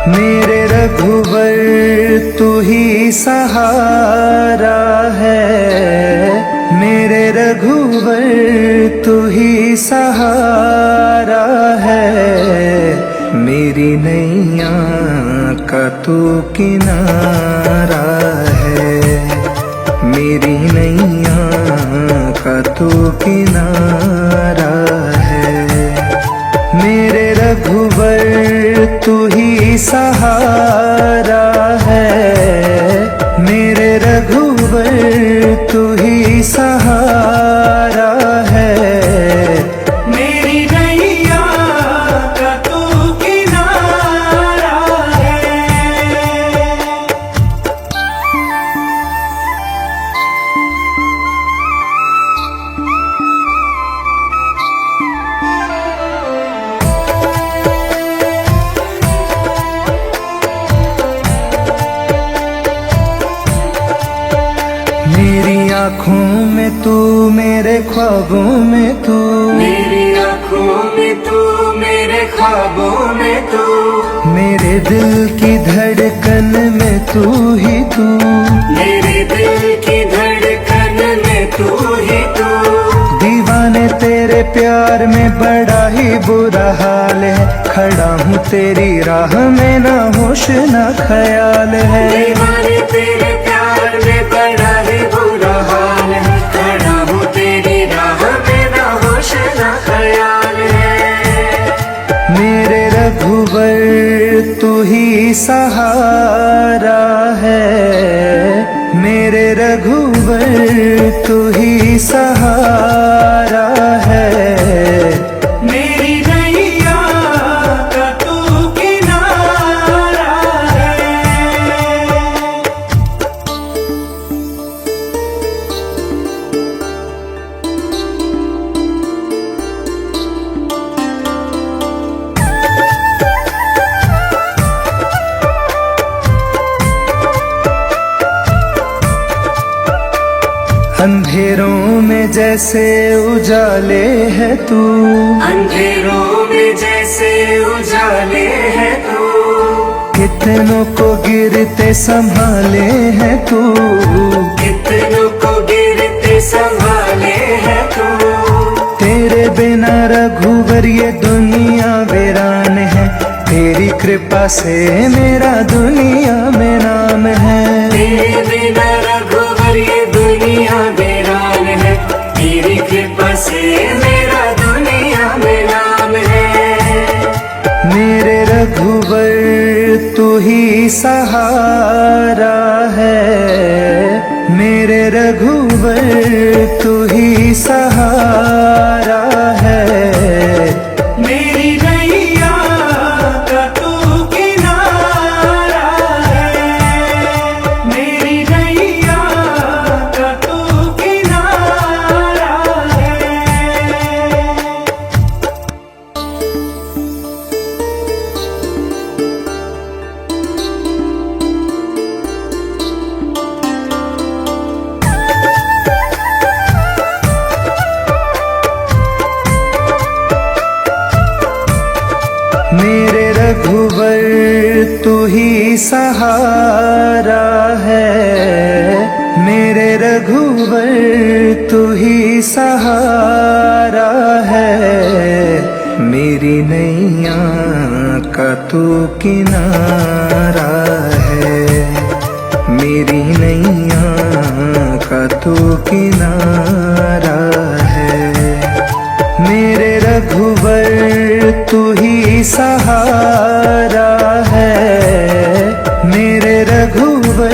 मेरे रघुवर तू ही सहारा है, मेरे रघुवर तू ही सहारा है। मेरी नैया का तू किनारा है, मेरी नैया का तू किनारा है। मेरे रघुवर तू ही सहारा है, मेरे रघुवर तू ही सहारा है। मेरी नैया का तू किनारा है। मेरी आँखों में तू, मेरे ख्वाबों में तू, मेरी आँखों में तू, मेरे ख्वाबों में तू, मेरे दिल की धड़कन में तू ही तू, मेरे दिल की धड़कन में तू ही तू। दीवाने तेरे प्यार में बड़ा ही बुरा हाल है, खड़ा हूँ तेरी राह में ना होश ना ख्याल है। दीवाने तेरे प्यार में बड़ा ही बुरा हाल है, खड़ा हूँ तेरी राह में ना होश ना ख्याल है। मेरे रघुवर तू ही सहारा है, मेरे रघुवर तू ही सहारा है। मेरी नैया का तू किनारा है। अंधेरों में जैसे उजाले है तू, अंधेरों में जैसे उजाले है तू, कितनों को गिरते संभाले है तू, कितनों को गिरते संभाले है तू। तेरे बिना रघुवर ये दुनिया वीरान है, तेरी कृपा से मेरा दुनिया में नाम है। तेरे बिना रघुवर ये दुनिया वीरान है, तेरी कृपा से मेरा दुनिया में नाम है। मेरे रघुवर तू ही सहारा है, मेरे रघुवर तू ही सहारा है। मेरी नैया का तू किनारा है, मेरी नैया का तू किनारा है। मेरे रघुवर तू ही सहारा है, मेरे रघुवर तू ही सहारा है। मेरी नैया का तू किनारा है, मेरी नैया का तू किनारा है। मेरे रघुवर तू ही सहारा है, मेरे रघुवर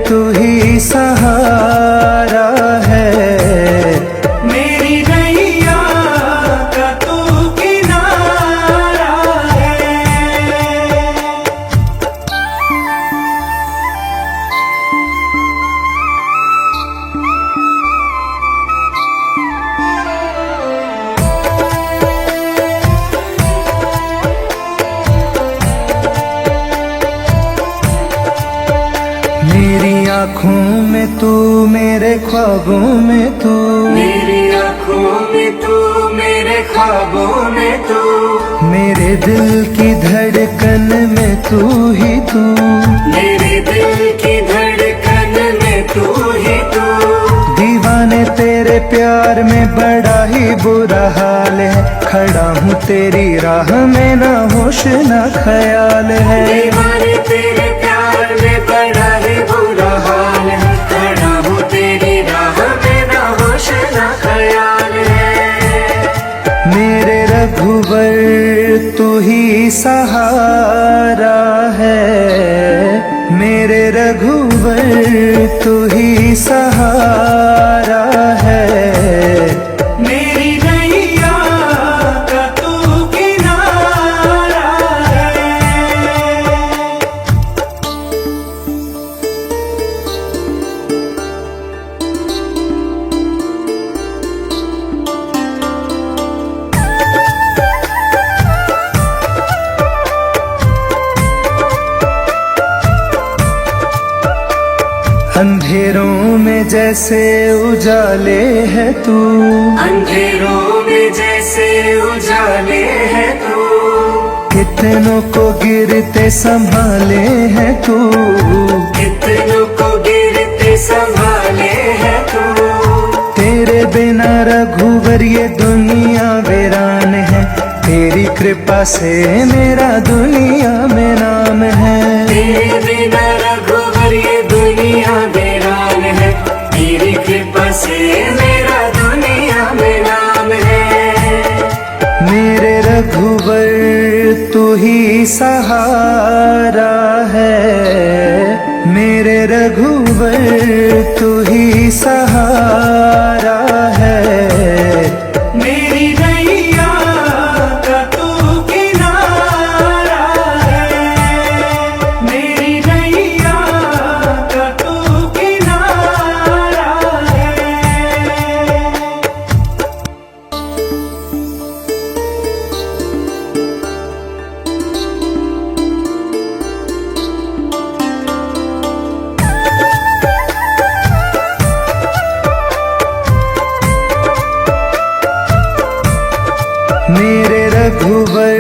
तू ही सहारा है। मेरी नैया का तू किनारा है। मेरी आँखों में तू, मेरे ख्वाबों में तू, मेरी आँखों में तू, मेरे ख्वाबों में तू, मेरे दिल की धड़कन में तू ही तू, मेरे दिल की धड़कन में तू ही तू। दीवाने तेरे प्यार में बड़ा ही बुरा हाल है, खड़ा हूँ तेरी राह में ना होश ना ख्याल है। दीवाने तेरे प्यार में बड़ा ही बुरा हाल है, खड़ा हूँ तेरी राह में ना होश ना ख्याल है। मेरे रघुवर तू ही सहारा है, मेरे रघुवर तू ही सहारा है। मेरी नैया का तू किनारा है। अंधेरों में जैसे उजाले है तू, अंधेरों में जैसे उजाले है तू। कितनों को गिरते संभाले है तू, कितनों को गिरते संभाले है तू। तेरे बिना रघुवर ये दुनिया वीरान है, तेरी कृपा से मेरा दुनिया में नाम है। तेरे बिना रघुवर ये दुनिया वीरान है, तेरी कृपा से मेरा दुनिया में नाम है। मेरे रघुवर तू ही सहारा है, मेरे रघुवर तू ही सहारा है। मेरी नैया का तू किनारा है। मेरी नैया का तू किनारा है। मेरे रघुवर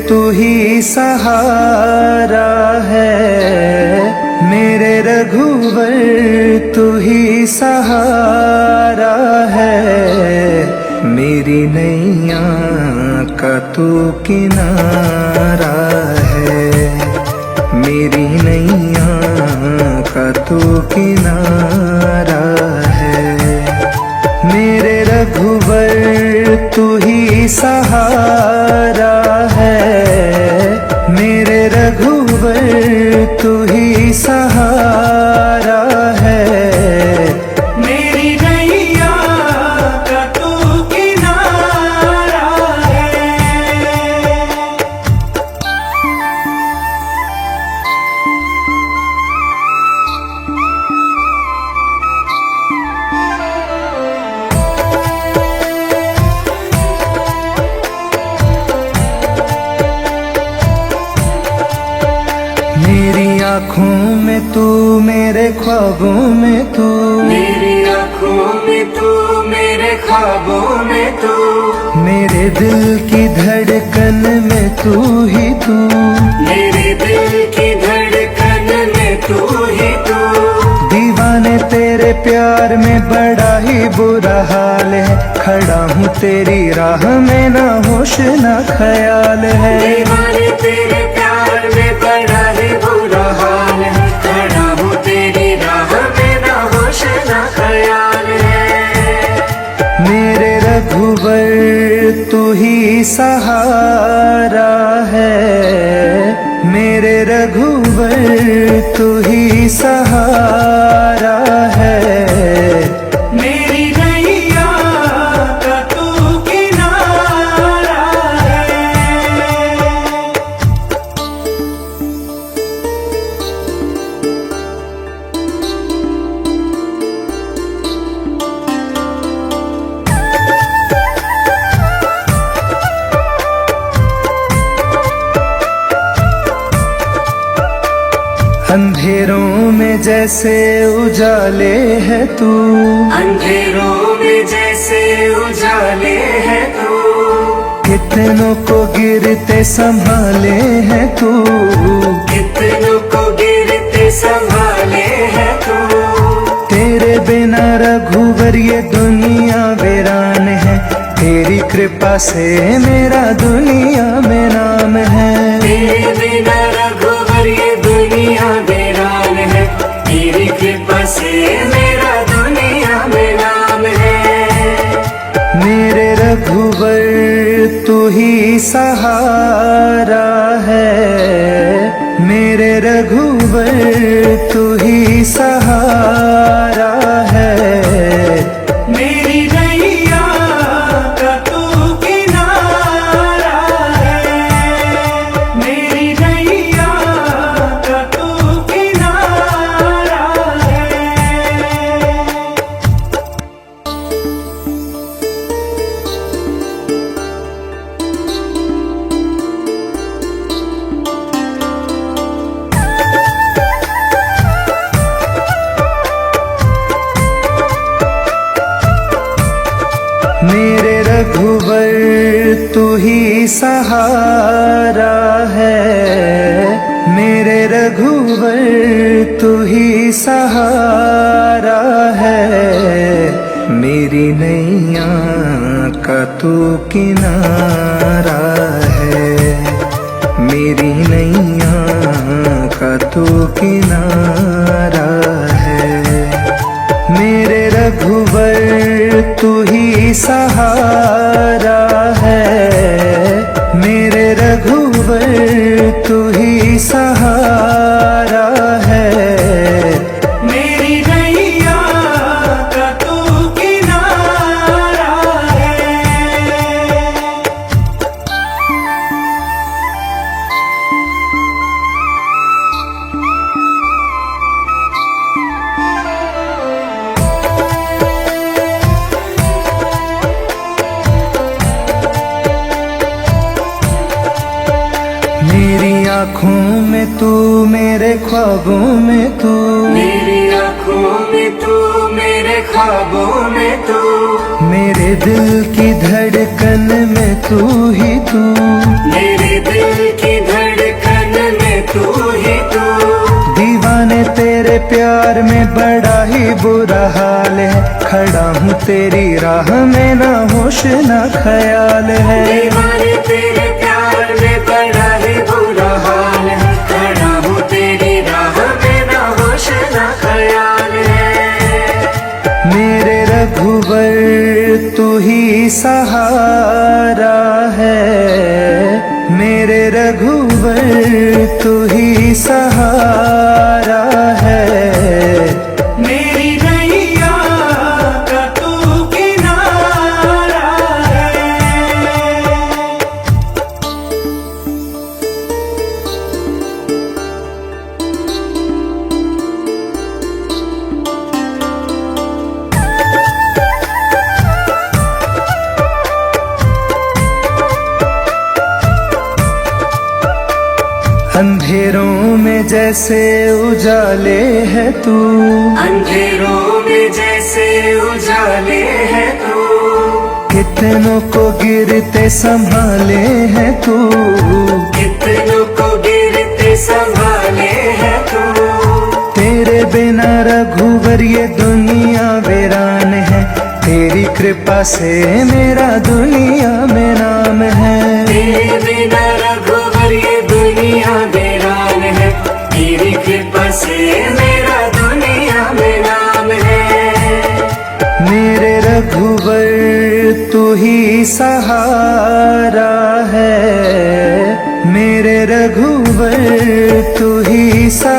तू ही सहारा है, मेरे रघुवर तू ही सहारा है। मेरी नैया का तू किनारा है, मेरी नैया का तू किनारा है। मेरे रघुवर तू ही सहारा है, मेरे रघुवर तू ही सहारा है। मेरी नैया का तू किनारा है। मेरी आँखों में तू, मेरे ख्वाबों में तू, मेरी आँखों में तू, मेरे ख्वाबों में तू। मेरे दिल की धड़कन में तू ही तू, मेरे दिल की धड़कन में तू ही तू। दीवाने तेरे प्यार में बड़ा ही बुरा हाल है, खड़ा हूँ तेरी राह में ना होश ना ख्याल है। दीवाने तेरे प्यार में बड़ा ही बुरा हाल है, खड़ा हूँ तेरी राह में ना होश ना ख्याल है। मेरे रघुवर तू ही सहारा है, मेरे रघुवर तू ही सहारा है। मेरी नैया का तू किनारा है। अंधेरों में जैसे उजाले है तू, अंधेरों में जैसे उजाले है तू। कितनों को गिरते संभाले है तू, कितनों को गिरते संभाले है तू। तेरे बिना रघुवर ये दुनिया वीरान है, तेरी कृपा से मेरा दुनिया में नाम है। तेरे बिना रघुवर ये दुनिया वीरान है, तेरी कृपा से मेरा दुनिया में नाम है। मेरे रघुवर तू ही सहारा है, मेरे रघुवर तू ही सहारा है। मेरी नैया का तू किनारा है, मेरी नैया का तू किनारा है। मेरे रघुवर तू ही सहारा है, मेरे रघुवर तू ही सहारा है। मेरी नैया का तू किनारा है, मेरी नैया का तू किनारा है। मेरे रघुवर तू ही सहारा है, मेरे रघुवर तू ही सहारा है। मेरी नैया का तू किनारा है। मेरी आँखों में तू, मेरे ख्वाबों में तू, मेरी आँखों में तू, मेरे ख्वाबों में तू, मेरे दिल की धड़कन में तू ही तू, मेरे दिल की धड़कन में तू ही तू। दीवाने तेरे प्यार में बड़ा ही बुरा हाल है, खड़ा हूँ तेरी राह में ना होश ना ख्याल है। दीवाने तेरे प्यार में बड़ा ही बुरा हाल है, खड़ा हूँ तेरी राह में ना होश ना ख्याल है। मेरे रघुवर तू ही सहारा है, मेरे रघुवर तू ही सहारा है। मेरी नैया का तू किनारा है। अंधेरों में जैसे उजाले है तू, अंधेरों में जैसे उजाले है तू, कितनों को गिरते संभाले है तू, कितनों को गिरते संभाले है तू। तेरे बिना रघुवर ये दुनिया वीरान है, तेरी कृपा से मेरा दुनिया में नाम है। तेरे बिना रघुवर ये दुनिया वीरान है, तेरी कृपा से मेरा दुनिया में नाम है। मेरे रघुवर तू ही सहारा है, मेरे रघुवर तू ही सहारा